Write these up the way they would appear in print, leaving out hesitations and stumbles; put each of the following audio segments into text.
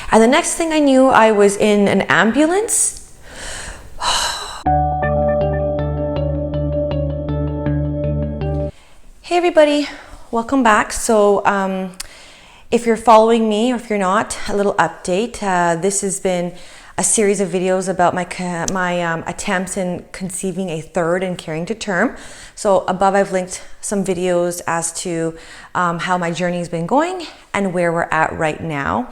And the next thing I knew, I was in an ambulance. Hey everybody, welcome back. So if you're following me or if you're not, a little update. This has been a series of videos about my attempts in conceiving a third and carrying to term. So above I've linked some videos as to how my journey has been going and where we're at right now.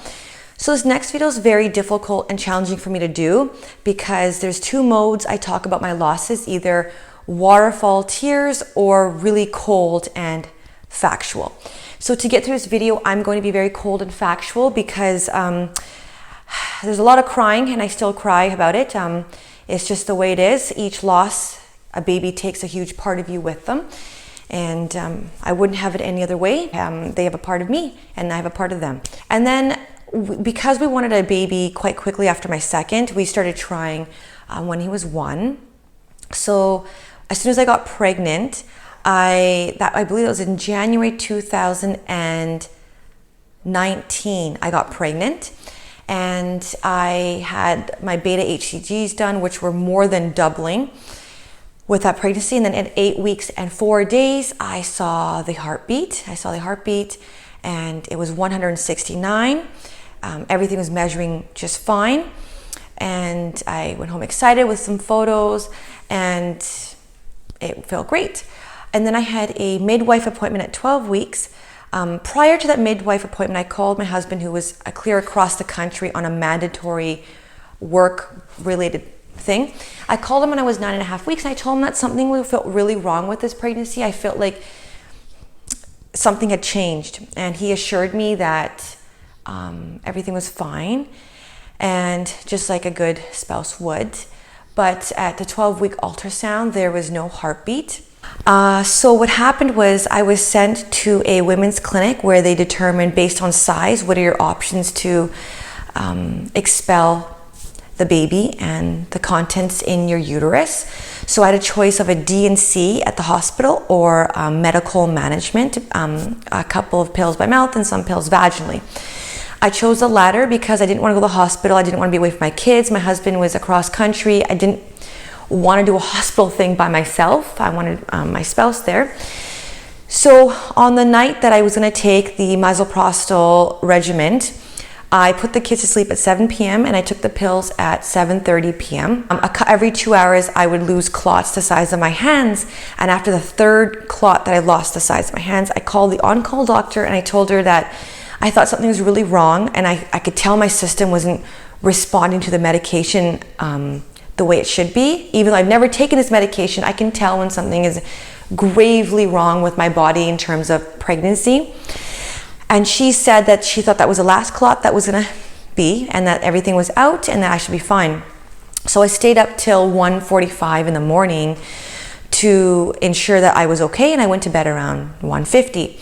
So this next video is very difficult and challenging for me to do because there's two modes I talk about my losses, either waterfall tears or really cold and factual. So to get through this video, I'm going to be very cold and factual because there's a lot of crying and I still cry about it. It's just the way it is. Each loss, a baby takes a huge part of you with them. And I wouldn't have it any other way. They have a part of me and I have a part of them. And then because we wanted a baby quite quickly after my second, we started trying when he was 1. So as soon as I got pregnant, I believe it was in January 2019, I got pregnant. And I had my beta HCGs done, which were more than doubling with that pregnancy. And then at 8 weeks and 4 days, I saw the heartbeat. And it was 169. Everything was measuring just fine. And I went home excited with some photos and it felt great. And then I had a midwife appointment at 12 weeks. Prior to that midwife appointment, I called my husband, who was clear across the country on a mandatory work-related thing. I called him when I was 9.5 weeks and I told him that something felt really wrong with this pregnancy. I felt like something had changed. And he assured me that everything was fine, and just like a good spouse would. But at the 12-week ultrasound, there was no heartbeat. So what happened was I was sent to a women's clinic where they determined, based on size, what are your options to expel the baby and the contents in your uterus. So I had a choice of a D&C at the hospital or medical management, a couple of pills by mouth and some pills vaginally. I chose the latter because I didn't want to go to the hospital. I didn't want to be away from my kids. My husband was across country. I didn't want to do a hospital thing by myself. I wanted my spouse there. So on the night that I was going to take the misoprostol regimen, I put the kids to sleep at 7 p.m. and I took the pills at 7:30 p.m. Every 2 hours, I would lose clots the size of my hands. And after the third clot that I lost the size of my hands, I called the on-call doctor and I told her that I thought something was really wrong and I could tell my system wasn't responding to the medication the way it should be. Even though I've never taken this medication, I can tell when something is gravely wrong with my body in terms of pregnancy. And she said that she thought that was the last clot that was gonna be and that everything was out and that I should be fine. So I stayed up till 1:45 in the morning to ensure that I was okay, and I went to bed around 1:50.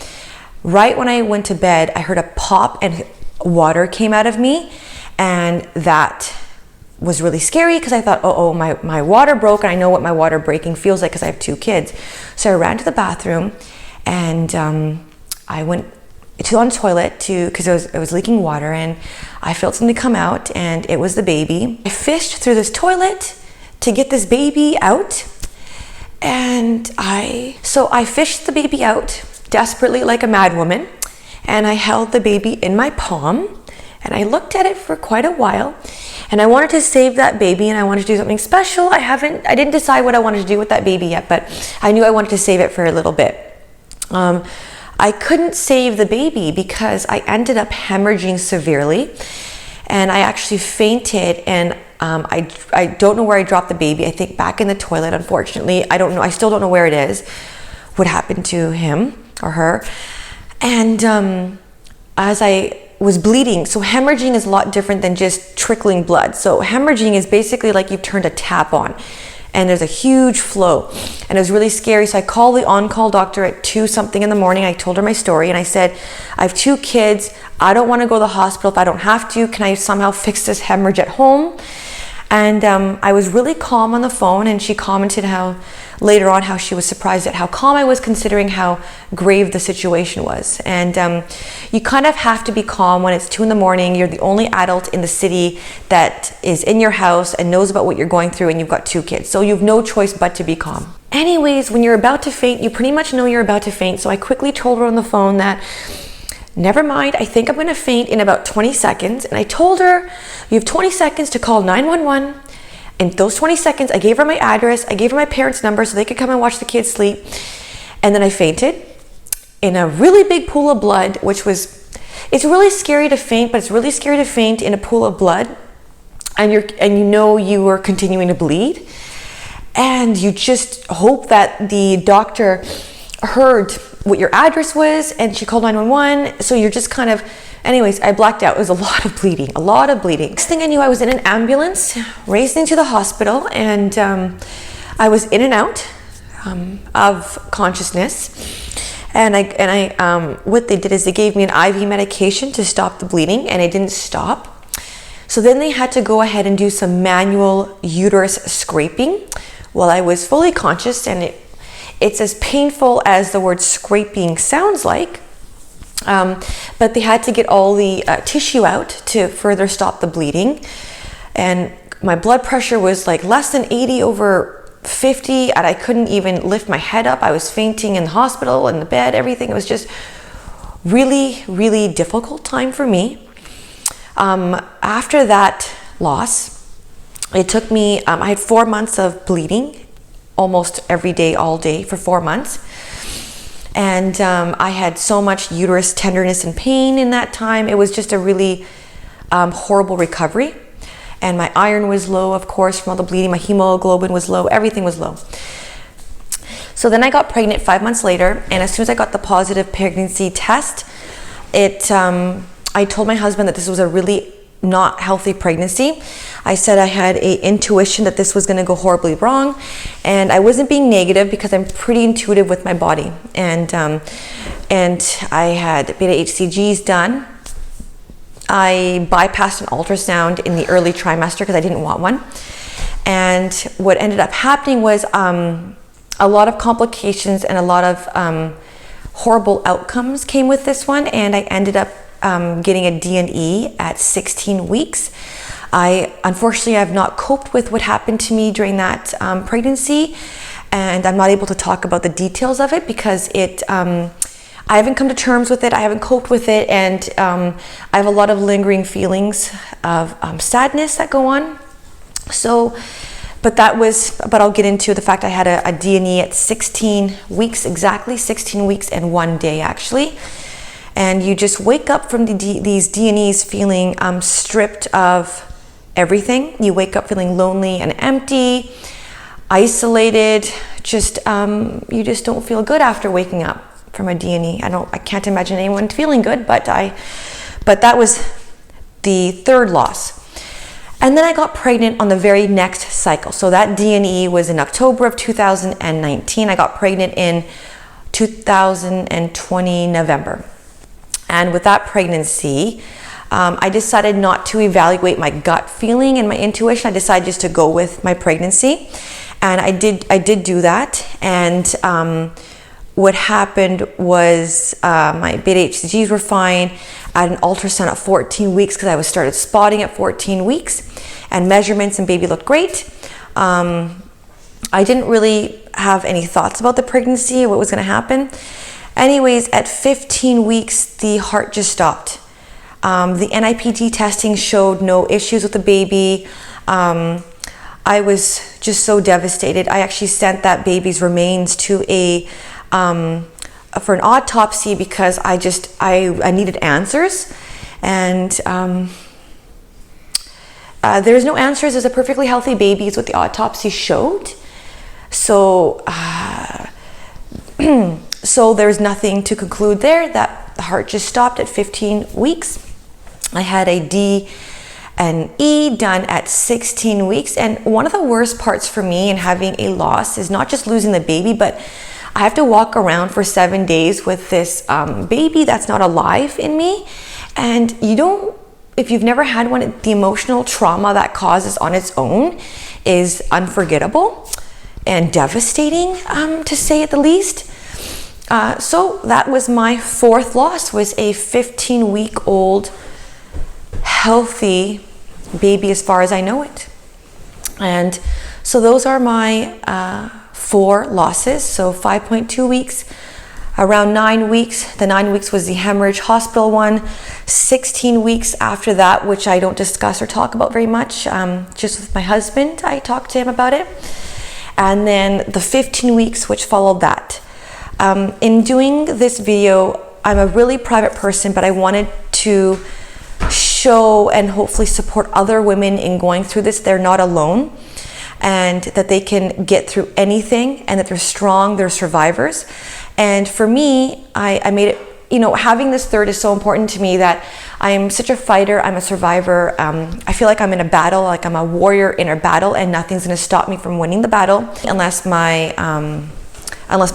Right when I went to bed, I heard a pop and water came out of me, and that was really scary because I thought, oh, my water broke, and I know what my water breaking feels like because I have 2 kids. So I ran to the bathroom and I went on the toilet because it was leaking water, and I felt something come out, and it was the baby. I fished through this toilet to get this baby out, and I fished the baby out desperately like a mad woman, and I held the baby in my palm and I looked at it for quite a while, and I wanted to save that baby and I wanted to do something special. I didn't decide what I wanted to do with that baby yet, but I knew I wanted to save it for a little bit. I couldn't save the baby because I ended up hemorrhaging severely, and I actually fainted, and I don't know where I dropped the baby. I think back in the toilet, unfortunately. I don't know. I still don't know where it is, what happened to him or her. And as I was bleeding, so hemorrhaging is a lot different than just trickling blood. So hemorrhaging is basically like you've turned a tap on and there's a huge flow, and it was really scary. So I called the on-call doctor at 2 something in the morning. I told her my story and I said, I have 2 kids. I don't want to go to the hospital if I don't have to. Can I somehow fix this hemorrhage at home? And I was really calm on the phone, and she commented later on how she was surprised at how calm I was, considering how grave the situation was. And you kind of have to be calm when it's 2 a.m. You're the only adult in the city that is in your house and knows about what you're going through, and you've got 2 kids. So you have no choice but to be calm. Anyways, when you're about to faint, you pretty much know you're about to faint. So I quickly told her on the phone that, never mind, I think I'm going to faint in about 20 seconds. And I told her, you have 20 seconds to call 911. In those 20 seconds, I gave her my address. I gave her my parents' number so they could come and watch the kids sleep. And then I fainted in a really big pool of blood, it's really scary to faint, but it's really scary to faint in a pool of blood. And you know you are continuing to bleed. And you just hope that the doctor heard what your address was, and she called 911. So you're just kind of, anyways, I blacked out. It was a lot of bleeding. Next thing I knew, I was in an ambulance racing to the hospital, and I was in and out of consciousness. And what they did is they gave me an IV medication to stop the bleeding, and it didn't stop. So then they had to go ahead and do some manual uterus scraping while I was fully conscious, and it's as painful as the word scraping sounds like, but they had to get all the tissue out to further stop the bleeding. And my blood pressure was like less than 80/50, and I couldn't even lift my head up. I was fainting in the hospital, in the bed, everything. It was just really, really difficult time for me. After that loss, it took me, I had 4 months of bleeding almost every day, all day for 4 months. And I had so much uterus tenderness and pain in that time. It was just a really horrible recovery. And my iron was low, of course, from all the bleeding. My hemoglobin was low. Everything was low. So then I got pregnant 5 months later. And as soon as I got the positive pregnancy test, I told my husband that this was a really not healthy pregnancy. I said I had an intuition that this was going to go horribly wrong, and I wasn't being negative because I'm pretty intuitive with my body. And I had beta HCGs done. I bypassed an ultrasound in the early trimester because I didn't want one. And what ended up happening was a lot of complications and a lot of horrible outcomes came with this one, and I ended up getting a D&E at 16 weeks. Unfortunately, I've not coped with what happened to me during that pregnancy, and I'm not able to talk about the details of it because I haven't come to terms with it. I haven't coped with it, and I have a lot of lingering feelings of sadness that go on. So, but I'll get into the fact I had a D&E at 16 weeks, exactly 16 weeks and 1 day actually. And you just wake up from these D&Es feeling stripped of everything. You wake up feeling lonely and empty, isolated. You just don't feel good after waking up from a D&E. I can't imagine anyone feeling good, but that was the third loss. And then I got pregnant on the very next cycle. So that D&E was in October of 2019. I got pregnant in 2020 November. And with that pregnancy, I decided not to evaluate my gut feeling and my intuition. I decided just to go with my pregnancy. And I did do that. And what happened was my beta HCGs were fine. I had an ultrasound at 14 weeks because I started spotting at 14 weeks. And measurements and baby looked great. I didn't really have any thoughts about the pregnancy or what was going to happen. Anyways, at 15 weeks, the heart just stopped. The NIPT testing showed no issues with the baby. I was just so devastated. I actually sent that baby's remains to for an autopsy because I needed answers. And there's no answers. There's a perfectly healthy baby is what the autopsy showed. So so there's nothing to conclude there. That the heart just stopped at 15 weeks. I had a D and E done at 16 weeks. And one of the worst parts for me in having a loss is not just losing the baby, but I have to walk around for 7 days with this baby that's not alive in me. And you don't if you've never had one, the emotional trauma that causes on its own is unforgettable and devastating, to say it the least. So that was my fourth loss, was a 15-week-old healthy baby as far as I know it. And so those are my 4 losses. So 5.2 weeks, around 9 weeks. The 9 weeks was the hemorrhage hospital one. 16 weeks after that, which I don't discuss or talk about very much. Just with my husband, I talked to him about it. And then the 15 weeks, which followed that. In doing this video, I'm a really private person, but I wanted to show and hopefully support other women in going through this. They're not alone, and that they can get through anything, and that they're strong, they're survivors. And for me, I made it, you know, having this third is so important to me, that I'm such a fighter, I'm a survivor. I feel like I'm in a battle, like I'm a warrior in a battle, and nothing's gonna stop me from winning the battle unless my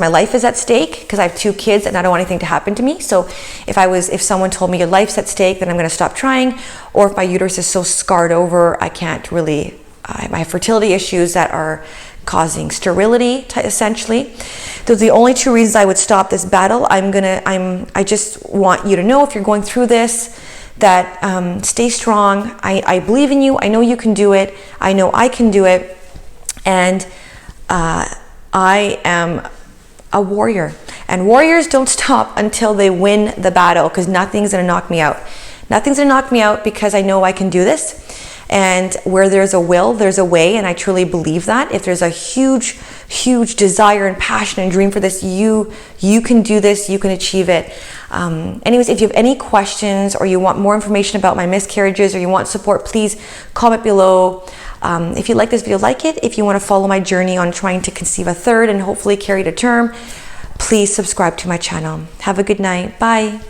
life is at stake, because I have 2 kids and I don't want anything to happen to me. So if someone told me your life's at stake, then I'm gonna stop trying. Or if my uterus is so scarred over, I can't really, I have fertility issues that are causing sterility, essentially. Those are the only 2 reasons I would stop this battle. I just want you to know, if you're going through this, that stay strong. I believe in you. I know you can do it. I know I can do it. And I am a warrior. And warriors don't stop until they win the battle, because nothing's gonna knock me out. Nothing's gonna knock me out, because I know I can do this. And where there's a will, there's a way, and I truly believe that. If there's a huge, huge desire and passion and dream for this, you can do this, you can achieve it. Anyways, if you have any questions, or you want more information about my miscarriages, or you want support, please comment below. If you like this video, like it. If you want to follow my journey on trying to conceive a third and hopefully carry to term, please subscribe to my channel. Have a good night. Bye.